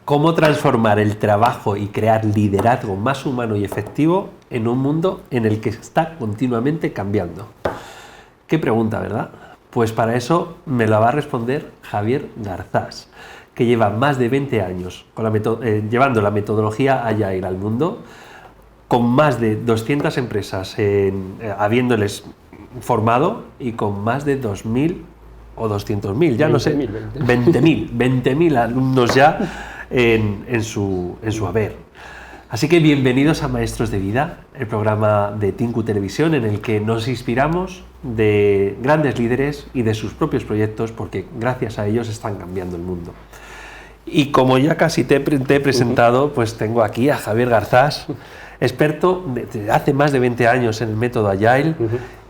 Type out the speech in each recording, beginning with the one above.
cómo transformar el trabajo y crear liderazgo más humano y efectivo en un mundo en el que está continuamente cambiando. Qué pregunta, ¿verdad? Pues para eso me la va a responder Javier Garzás, que lleva más de 20 años con llevando la metodología Agile al mundo, con más de 200 empresas habiéndoles formado y con más de 2.000 o 200.000, ya no sé, 20.000 alumnos ya en su haber. Así que bienvenidos a Maestros de Vida, el programa de Tinku Televisión en el que nos inspiramos de grandes líderes y de sus propios proyectos, porque gracias a ellos están cambiando el mundo. Y como ya casi te he presentado, pues tengo aquí a Javier Garzás, experto de hace más de 20 años en el método Agile,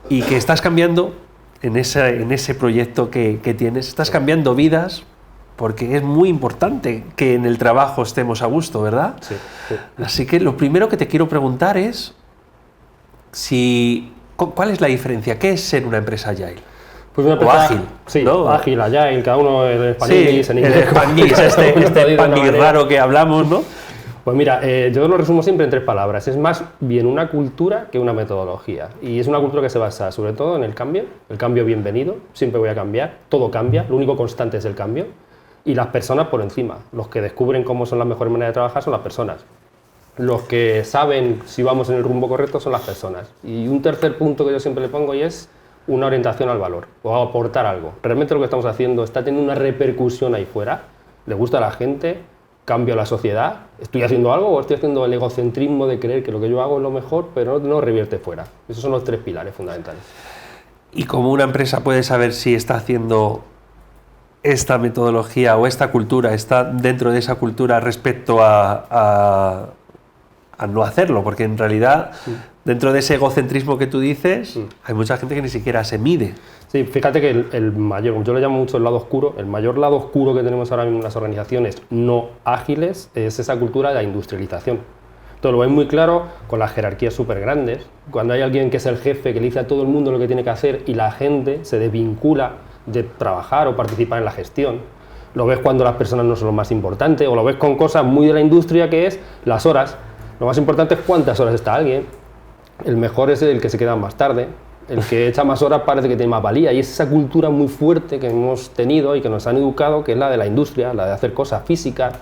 y que estás cambiando en ese proyecto que tienes, estás cambiando vidas, porque es muy importante que en el trabajo estemos a gusto, ¿verdad? Sí. Así que lo primero que te quiero preguntar es ¿cuál es la diferencia? ¿Qué es ser una empresa Agile? Pues una empresa ágil, sí, ¿no? Ágil, Agile, cada uno en español, Sí, en inglés. el spanglish, este spanglish raro que hablamos, ¿no? Pues mira, yo lo resumo siempre en 3 palabras. Es más bien una cultura que una metodología. Y es una cultura que se basa sobre todo en el cambio bienvenido, siempre voy a cambiar, todo cambia, lo único constante es el cambio. Y las personas por encima, los que descubren cómo son las mejores maneras de trabajar son las personas. Los que saben si vamos en el rumbo correcto son las personas. Y un tercer punto que yo siempre le pongo y es una orientación al valor o a aportar algo. Realmente lo que estamos haciendo está teniendo una repercusión ahí fuera, le gusta a la gente, cambio a la sociedad, estoy haciendo algo o estoy haciendo el egocentrismo de creer que lo que yo hago es lo mejor, pero no revierte fuera. Esos son los 3 pilares fundamentales. ¿Y cómo una empresa puede saber si está haciendo esta metodología o esta cultura, está dentro de esa cultura respecto a no hacerlo? Porque en realidad, dentro de ese egocentrismo que tú dices, hay mucha gente que ni siquiera se mide. Sí, fíjate que el mayor, yo le llamo mucho el lado oscuro, el mayor lado oscuro que tenemos ahora mismo en las organizaciones no ágiles es esa cultura de la industrialización. Entonces lo ves muy claro con las jerarquías súper grandes, cuando hay alguien que es el jefe que le dice a todo el mundo lo que tiene que hacer y la gente se desvincula de trabajar o participar en la gestión. Lo ves cuando las personas no son lo más importante, o lo ves con cosas muy de la industria que es las horas. Lo más importante es cuántas horas está alguien. El mejor es el que se queda más tarde, el que echa más horas parece que tiene más valía, y es esa cultura muy fuerte que hemos tenido y que nos han educado, que es la de la industria, la de hacer cosas físicas,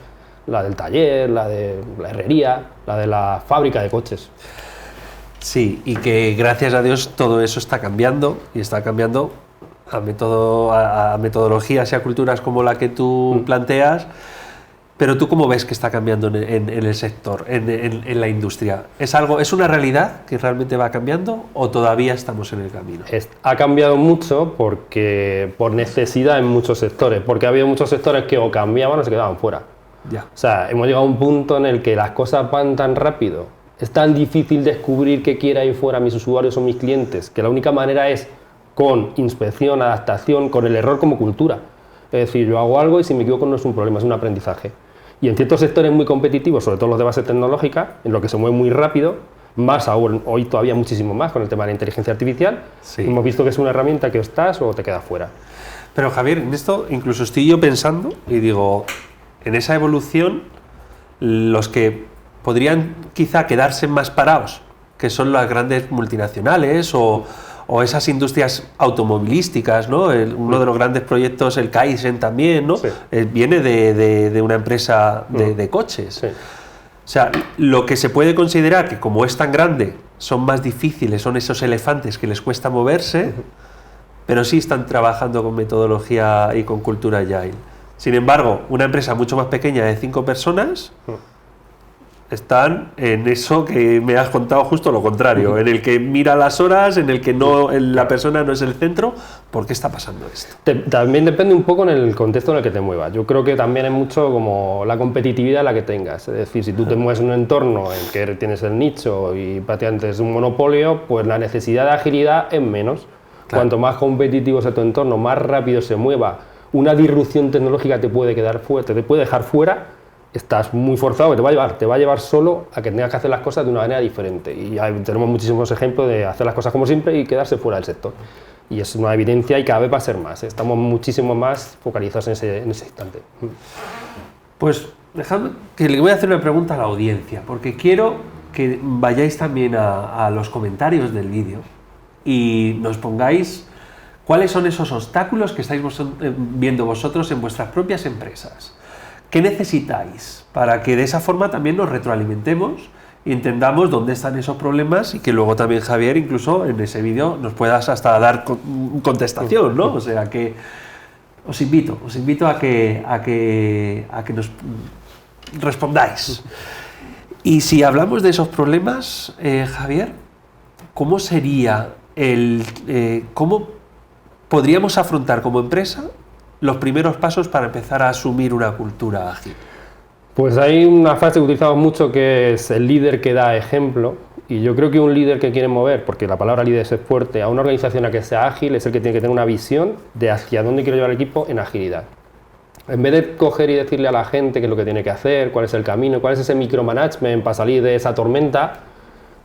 la del taller, la de la herrería, la de la fábrica de coches. Sí, y que gracias a Dios todo eso está cambiando, y está cambiando a metodologías y a culturas como la que tú planteas. Pero tú, ¿cómo ves que está cambiando en el sector, en la industria? ¿Es una realidad que realmente va cambiando o todavía estamos en el camino? Ha cambiado mucho por necesidad en muchos sectores, porque ha habido muchos sectores que o cambiaban o se quedaban fuera. Ya. O sea, hemos llegado a un punto en el que las cosas van tan rápido, es tan difícil descubrir qué quiere ahí fuera mis usuarios o mis clientes, que la única manera es con inspección, adaptación, con el error como cultura. Es decir, yo hago algo y si me equivoco no es un problema, es un aprendizaje. Y en ciertos sectores muy competitivos, sobre todo los de base tecnológica, en lo que se mueve muy rápido, más aún, hoy todavía muchísimo más con el tema de la inteligencia artificial, sí. Hemos visto que es una herramienta que o estás o te quedas fuera. Pero Javier, en esto incluso estoy yo pensando y digo, en esa evolución, los que podrían quizá quedarse más parados, que son las grandes multinacionales o esas industrias automovilísticas, ¿no? Uno de los grandes proyectos, el Kaizen también, ¿no? Sí. Viene de una empresa de coches. Sí. O sea, lo que se puede considerar que como es tan grande, son más difíciles, son esos elefantes que les cuesta moverse, pero sí están trabajando con metodología y con cultura Agile. Sin embargo, una empresa mucho más pequeña de 5 personas están en eso que me has contado, justo lo contrario, en el que mira las horas, en el que la persona no es el centro. ¿Por qué está pasando esto? También depende un poco en el contexto en el que te muevas. Yo creo que también es mucho como la competitividad la que tengas. Es decir, si tú te mueves en un entorno en que tienes el nicho y prácticamente es un monopolio, pues la necesidad de agilidad es menos. Claro. Cuanto más competitivo sea tu entorno, más rápido se mueva, una disrupción tecnológica te puede dejar fuera. Estás muy forzado, que te va a llevar solo a que tengas que hacer las cosas de una manera diferente. Y tenemos muchísimos ejemplos de hacer las cosas como siempre y quedarse fuera del sector. Y es una evidencia y cada vez va a ser más. Estamos muchísimo más focalizados en ese instante. Pues dejadme que le voy a hacer una pregunta a la audiencia, porque quiero que vayáis también a los comentarios del vídeo y nos pongáis cuáles son esos obstáculos que estáis viendo vosotros en vuestras propias empresas. ¿Qué necesitáis para que de esa forma también nos retroalimentemos y entendamos dónde están esos problemas y que luego también Javier, incluso en ese vídeo, nos puedas hasta dar contestación, ¿no? O sea que os invito a que nos respondáis. Y si hablamos de esos problemas, Javier, ¿cómo sería cómo podríamos afrontar como empresa los primeros pasos para empezar a asumir una cultura ágil? Pues hay una frase que utilizamos mucho que es el líder que da ejemplo, y yo creo que un líder que quiere mover, porque la palabra líder es fuerte, a una organización a que sea ágil es el que tiene que tener una visión de hacia dónde quiero llevar el equipo en agilidad. En vez de coger y decirle a la gente qué es lo que tiene que hacer, cuál es el camino, cuál es ese micromanagement para salir de esa tormenta,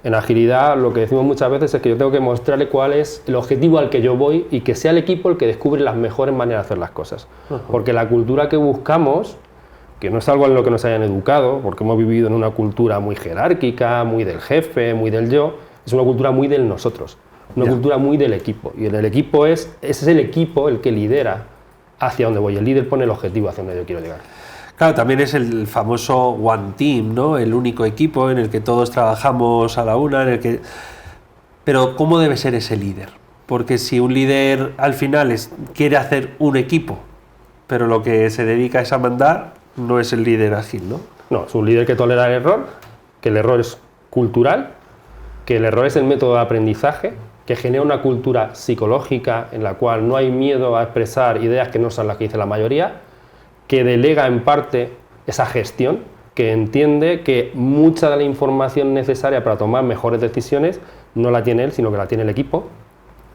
en agilidad lo que decimos muchas veces es que yo tengo que mostrarle cuál es el objetivo al que yo voy y que sea el equipo el que descubre las mejores maneras de hacer las cosas. Porque la cultura que buscamos, que no es algo en lo que nos hayan educado, porque hemos vivido en una cultura muy jerárquica, muy del jefe, muy del yo, es una cultura muy del nosotros, una cultura muy del equipo. Y el equipo ese es el equipo el que lidera hacia dónde voy. El líder pone el objetivo hacia donde yo quiero llegar. Claro, también es el famoso One Team, ¿no? El único equipo en el que todos trabajamos a la una, en el que... Pero ¿cómo debe ser ese líder? Porque si un líder al final quiere hacer un equipo, pero lo que se dedica es a mandar, no es el líder ágil, ¿no? No, es un líder que tolera el error, que el error es cultural, que el error es el método de aprendizaje, que genera una cultura psicológica en la cual no hay miedo a expresar ideas que no son las que dice la mayoría, que delega en parte esa gestión, que entiende que mucha de la información necesaria para tomar mejores decisiones no la tiene él, sino que la tiene el equipo,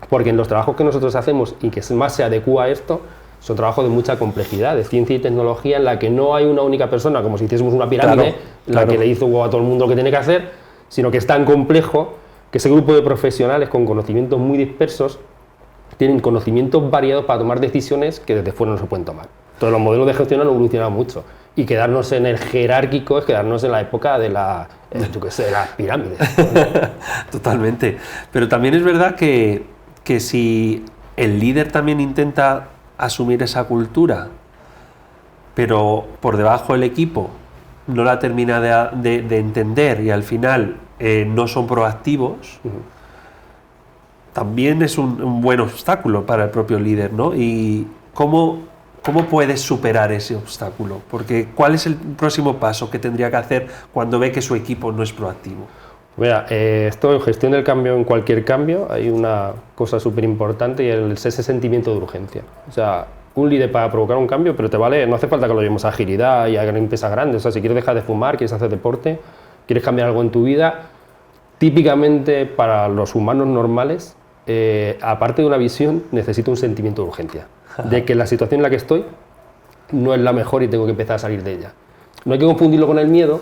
porque en los trabajos que nosotros hacemos y que más se adecúa a esto, son trabajos de mucha complejidad, de ciencia y tecnología, en la que no hay una única persona, como si hiciésemos una pirámide, en la que le hizo a todo el mundo lo que tiene que hacer, sino que es tan complejo que ese grupo de profesionales con conocimientos muy dispersos tienen conocimientos variados para tomar decisiones que desde fuera no se pueden tomar. Entonces los modelos de gestión han evolucionado mucho y quedarnos en el jerárquico es quedarnos en la época de las pirámides. Totalmente. Pero también es verdad que si el líder también intenta asumir esa cultura, pero por debajo el equipo no la termina de entender y al final no son proactivos, también es un buen obstáculo para el propio líder, ¿no? Y ¿cómo puedes superar ese obstáculo? Porque ¿cuál es el próximo paso que tendría que hacer cuando ve que su equipo no es proactivo? Mira, esto en gestión del cambio, en cualquier cambio, hay una cosa súper importante y es ese sentimiento de urgencia. O sea, un líder para provocar un cambio, pero te vale, no hace falta que lo llevemos a agilidad y a empresas grandes. O sea, si quieres dejar de fumar, quieres hacer deporte, quieres cambiar algo en tu vida, típicamente para los humanos normales, aparte de una visión, necesito un sentimiento de urgencia. De que la situación en la que estoy no es la mejor y tengo que empezar a salir de ella. No hay que confundirlo con el miedo,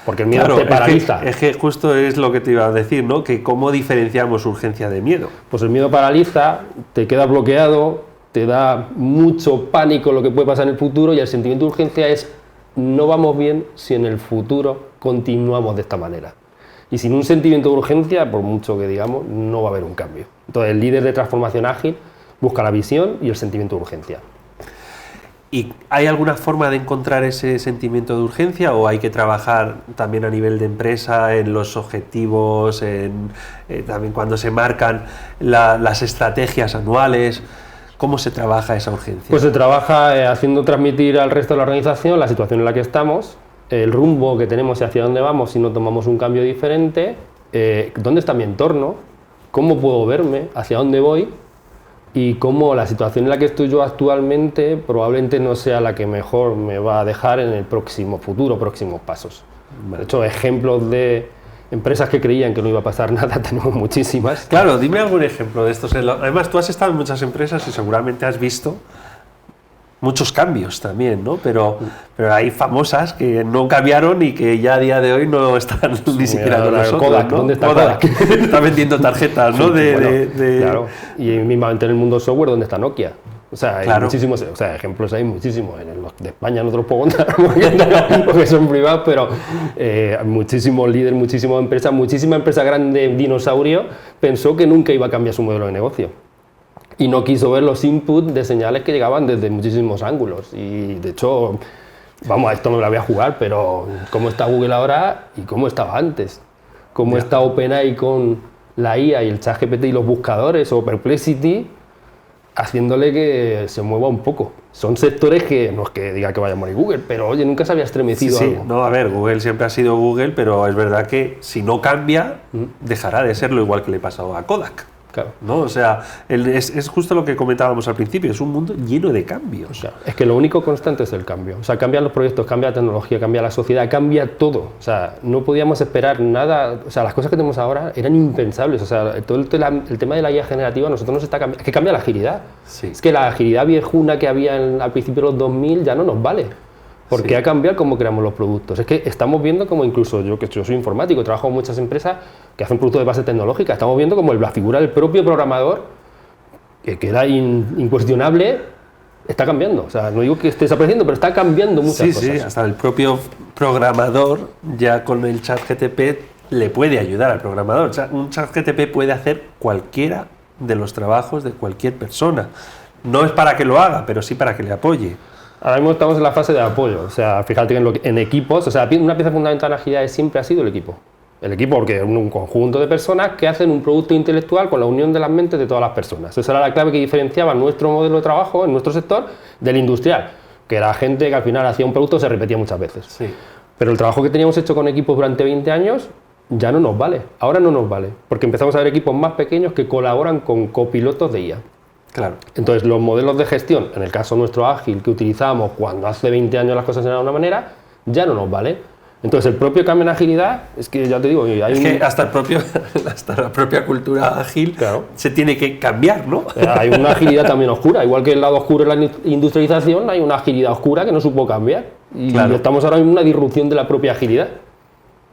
porque el miedo te paraliza. Es que justo es lo que te iba a decir, ¿no? Que cómo diferenciamos urgencia de miedo. Pues el miedo paraliza, te quedas bloqueado, te da mucho pánico lo que puede pasar en el futuro, y el sentimiento de urgencia es no vamos bien si en el futuro continuamos de esta manera. Y sin un sentimiento de urgencia, por mucho que digamos, no va a haber un cambio. Entonces el líder de transformación ágil busca la visión y el sentimiento de urgencia. ¿Y hay alguna forma de encontrar ese sentimiento de urgencia o hay que trabajar también a nivel de empresa, en los objetivos, también cuando se marcan las estrategias anuales? ¿Cómo se trabaja esa urgencia? Pues se trabaja haciendo transmitir al resto de la organización la situación en la que estamos, el rumbo que tenemos y hacia dónde vamos si no tomamos un cambio diferente, dónde está mi entorno, cómo puedo verme, hacia dónde voy, y cómo la situación en la que estoy yo actualmente probablemente no sea la que mejor me va a dejar en el próximo futuro, próximos pasos. De hecho, ejemplos de empresas que creían que no iba a pasar nada tenemos muchísimas. Claro, dime algún ejemplo de estos. Además, tú has estado en muchas empresas y seguramente has visto muchos cambios también, ¿no? Pero hay famosas que no cambiaron y que ya a día de hoy no están ni siquiera con nosotros, Kodak, ¿no? ¿dónde está Kodak? Está vendiendo tarjetas, ¿no? Claro, y mismamente en el mundo software, ¿dónde está Nokia? O sea, hay Claro. muchísimos, o sea, ejemplos hay muchísimos. En los de España no te los puedo contar porque son privados, pero muchísimos líderes, muchísima empresa grande, dinosaurio, pensó que nunca iba a cambiar su modelo de negocio. Y no quiso ver los inputs de señales que llegaban desde muchísimos ángulos. Y de hecho, vamos, a esto no me la voy a jugar, pero cómo está Google ahora y cómo estaba antes. Cómo está OpenAI con la IA y el ChatGPT y los buscadores, o Perplexity, haciéndole que se mueva un poco. Son sectores que, no es que diga que vaya a morir Google, pero oye, nunca se había estremecido Sí, algo. no, a ver, Google siempre ha sido Google, pero es verdad que si no cambia, dejará de serlo, igual que le pasó a Kodak. Claro. ¿No? O sea, es justo lo que comentábamos al principio, es un mundo lleno de cambios. Claro. Es que lo único constante es el cambio. O sea, cambian los proyectos, cambia la tecnología, cambia la sociedad, cambia todo. O sea, no podíamos esperar nada. O sea, las cosas que tenemos ahora eran impensables. O sea, todo el tema de la IA generativa a nosotros nos está cambiando. Es que cambia la agilidad. Sí. Es que la agilidad viejuna que había al principio de los 2000 ya no nos vale. Porque Sí. ha cambiado cómo creamos los productos. Es que estamos viendo como incluso yo, que yo soy informático, trabajo en muchas empresas que hacen productos de base tecnológica, estamos viendo como la figura del propio programador, que era incuestionable, está cambiando. O sea, no digo que esté desapareciendo, pero está cambiando muchas cosas. Sí, hasta el propio programador ya con el ChatGPT le puede ayudar al programador. O sea, un ChatGPT puede hacer cualquiera de los trabajos de cualquier persona. No es para que lo haga, pero sí para que le apoye. Ahora mismo estamos en la fase de apoyo. O sea, fíjate que en equipos, o sea, una pieza fundamental en agilidad siempre ha sido el equipo. El equipo, porque es un conjunto de personas que hacen un producto intelectual con la unión de las mentes de todas las personas. Esa era la clave que diferenciaba nuestro modelo de trabajo en nuestro sector del industrial, que era gente que al final hacía un producto y se repetía muchas veces. Sí. Pero el trabajo que teníamos hecho con equipos durante 20 años ya no nos vale. Ahora no nos vale, porque empezamos a ver equipos más pequeños que colaboran con copilotos de IA. Claro. Entonces, los modelos de gestión, en el caso nuestro ágil, que utilizábamos cuando hace 20 años las cosas eran de una manera, ya no nos vale. Entonces, el propio cambio en agilidad, es que ya te digo, hay Es que hasta la propia cultura ágil Claro. se tiene que cambiar, ¿no? hay una agilidad también oscura. Igual que el lado oscuro de la industrialización, hay una agilidad oscura que no supo cambiar. Y Claro. estamos ahora en una disrupción de la propia agilidad.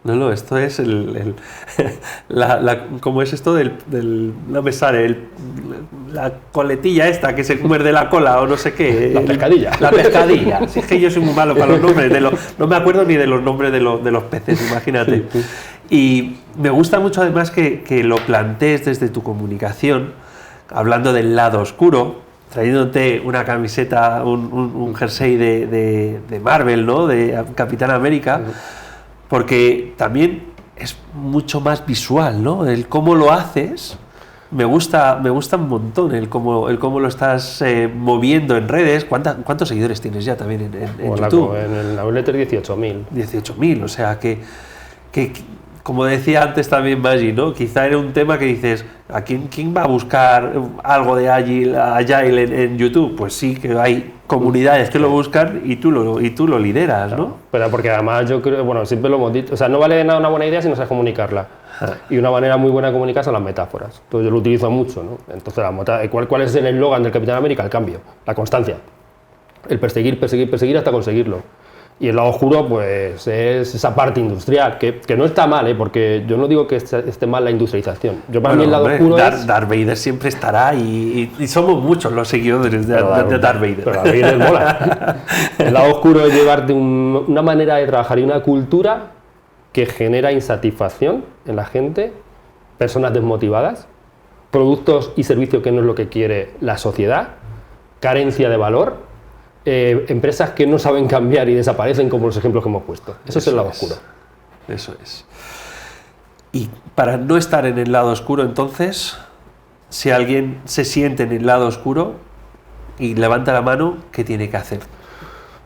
No, esto es ¿cómo es esto no me sale, la coletilla esta que se muerde la cola o no sé qué. La pescadilla. La pescadilla. Sí, es que yo soy muy malo para los nombres, no me acuerdo ni de los nombres de los peces, imagínate. Sí. Y me gusta mucho además que lo plantees desde tu comunicación, hablando del lado oscuro, trayéndote una camiseta, un jersey de Marvel, ¿no? De Capitán América. Porque también es mucho más visual, ¿no? El cómo lo haces, me gusta un montón, el cómo lo estás moviendo en redes. ¿Cuántos seguidores tienes ya también en YouTube? En el newsletter 18.000. 18.000, o sea que como decía antes también Maggi, ¿no? Quizá era un tema que dices, ¿a quién va a buscar algo de Agile en YouTube? Pues sí, que hay comunidades que lo buscan y tú lo lideras, ¿no? Claro. Pero porque además yo creo, bueno, siempre lo hemos dicho, o sea, no vale de nada una buena idea si no sabes comunicarla. Y una manera muy buena de comunicar son las metáforas. Entonces yo lo utilizo mucho, ¿no? Entonces, ¿cuál es el eslogan del Capitán América? El cambio, la constancia. El perseguir, perseguir, perseguir hasta conseguirlo. Y el lado oscuro, pues, es esa parte industrial, que no está mal, porque yo no digo que esté mal la industrialización. Yo para mí el lado oscuro es... Darth Vader siempre estará y somos muchos los seguidores de Darth Vader. Pero Darth Vader mola. El lado oscuro es llevarte una manera de trabajar y una cultura que genera insatisfacción en la gente, personas desmotivadas, productos y servicios que no es lo que quiere la sociedad, carencia de valor, empresas que no saben cambiar y desaparecen como los ejemplos que hemos puesto. Eso es el lado oscuro. Eso es. Y para no estar en el lado oscuro, entonces, si alguien se siente en el lado oscuro y levanta la mano, ¿qué tiene que hacer?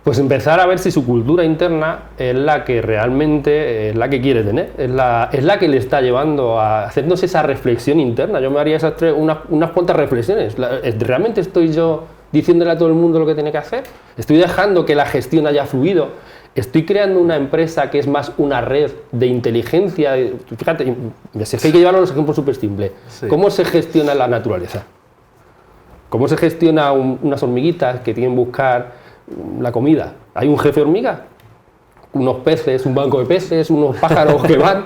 Pues empezar a ver si su cultura interna es la que realmente es la que quiere tener, es la que le está llevando a hacernos esa reflexión interna. Yo me haría unas cuantas reflexiones. ¿Realmente estoy yo diciéndole a todo el mundo lo que tiene que hacer? ¿Estoy dejando que la gestión haya fluido? ¿Estoy creando una empresa que es más una red de inteligencia? Fíjate, si es que hay que llevarlo a los ejemplos súper simples. Sí. ¿Cómo se gestiona la naturaleza? ¿Cómo se gestiona unas hormiguitas que tienen que buscar la comida? ¿Hay un jefe hormiga? Unos peces, un banco de peces, unos pájaros que van.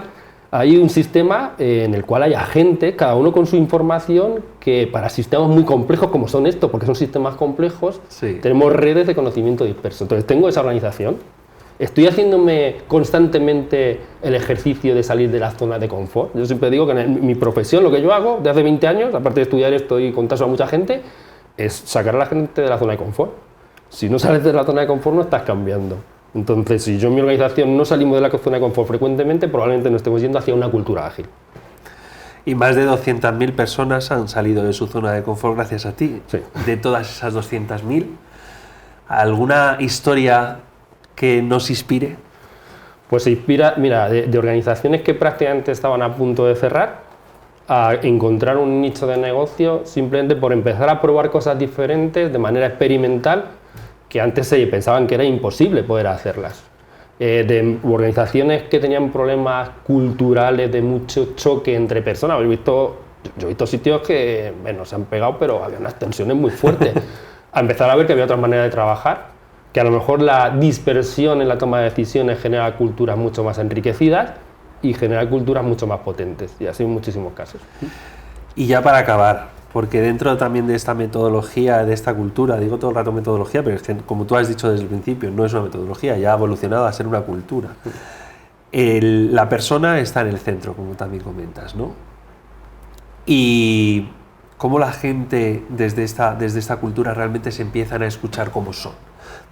Hay un sistema en el cual hay agentes, cada uno con su información, que para sistemas muy complejos como son estos, porque son sistemas complejos, Sí. tenemos redes de conocimiento disperso. Entonces tengo esa organización, estoy haciéndome constantemente el ejercicio de salir de la zona de confort. Yo siempre digo que en mi profesión, lo que yo hago de hace 20 años, aparte de estudiar esto y contárselo a mucha gente, es sacar a la gente de la zona de confort. Si no sales de la zona de confort no estás cambiando. Entonces, si yo en mi organización no salimos de la zona de confort frecuentemente, probablemente nos estemos yendo hacia una cultura ágil. Y más de 200.000 personas han salido de su zona de confort gracias a ti. Sí. De todas esas 200.000, ¿alguna historia que nos inspire? Pues se inspira, mira, de organizaciones que prácticamente estaban a punto de cerrar, a encontrar un nicho de negocio simplemente por empezar a probar cosas diferentes de manera experimental, que antes se pensaban que era imposible poder hacerlas. De organizaciones que tenían problemas culturales de mucho choque entre personas. Yo he visto sitios que, bueno, se han pegado, pero había unas tensiones muy fuertes. A empezar a ver que había otras maneras de trabajar, que a lo mejor la dispersión en la toma de decisiones genera culturas mucho más enriquecidas y genera culturas mucho más potentes, y así en muchísimos casos. Y ya para acabar, porque dentro también de esta metodología, de esta cultura, digo todo el rato metodología, pero es que, como tú has dicho desde el principio, no es una metodología, ya ha evolucionado a ser una cultura. La persona está en el centro, como también comentas, ¿no? Y cómo la gente desde esta cultura realmente se empiezan a escuchar como son.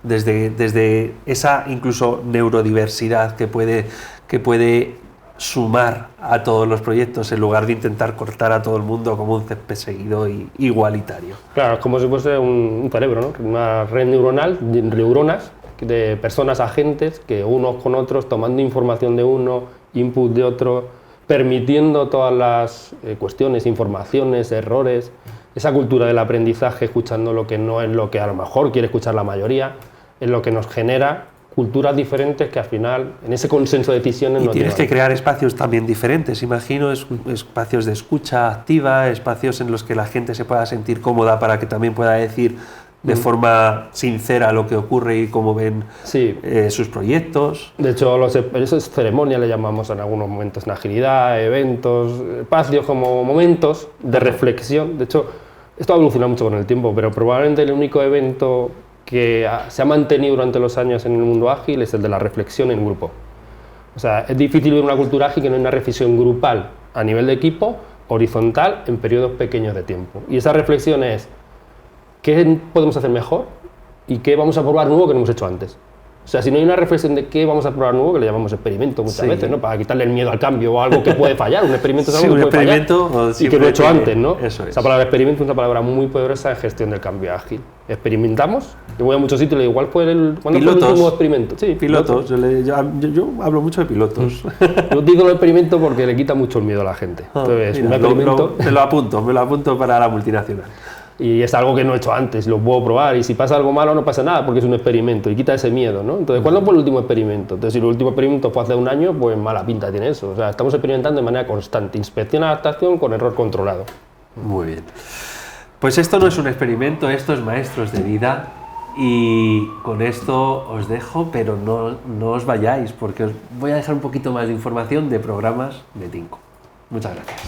Desde esa incluso neurodiversidad que puede sumar a todos los proyectos en lugar de intentar cortar a todo el mundo como un césped seguido y igualitario. Claro, es como si fuese un cerebro, ¿no? Una red neuronal, neuronas de personas agentes que unos con otros, tomando información de uno, input de otro, permitiendo todas las cuestiones, informaciones, errores, esa cultura del aprendizaje, escuchando lo que no es lo que a lo mejor quiere escuchar la mayoría, es lo que nos genera culturas diferentes que al final, en ese consenso de decisiones... Y tienes que crear espacios también diferentes, imagino, espacios de escucha activa, espacios en los que la gente se pueda sentir cómoda para que también pueda decir de forma sincera lo que ocurre y cómo ven sus proyectos. De hecho, eso es ceremonia, le llamamos en algunos momentos en agilidad, eventos, espacios como momentos de reflexión. De hecho, esto ha evolucionado mucho con el tiempo, pero probablemente el único evento que se ha mantenido durante los años en el mundo ágil es el de la reflexión en grupo. O sea, es difícil ver una cultura ágil que no hay una reflexión grupal a nivel de equipo, horizontal, en periodos pequeños de tiempo. Y esa reflexión es qué podemos hacer mejor y qué vamos a probar nuevo que no hemos hecho antes. O sea, si no hay una reflexión de qué vamos a probar nuevo, que le llamamos experimento muchas veces, ¿no? Para quitarle el miedo al cambio o algo que puede fallar. Un experimento es algo que puede fallar y que lo he hecho antes, ¿no? Eso es. Esa palabra experimento es una palabra muy poderosa en gestión del cambio ágil. Experimentamos. Yo voy a muchos sitios y le digo, ¿cuándo fue el último experimento? Sí, pilotos. Yo hablo mucho de pilotos. Yo digo el experimento porque le quita mucho el miedo a la gente. Entonces, mira, un experimento... me lo apunto para la multinacional. Y es algo que no he hecho antes, lo puedo probar, y si pasa algo malo no pasa nada porque es un experimento y quita ese miedo, ¿no? Entonces, ¿cuándo fue el último experimento? Entonces, si el último experimento fue hace un año, pues mala pinta tiene eso. O sea, estamos experimentando de manera constante, inspección, adaptación con error controlado. Muy bien. Pues esto no es un experimento, esto es Maestros de Vida, y con esto os dejo, pero no os vayáis porque os voy a dejar un poquito más de información de programas de Tinko. Muchas gracias.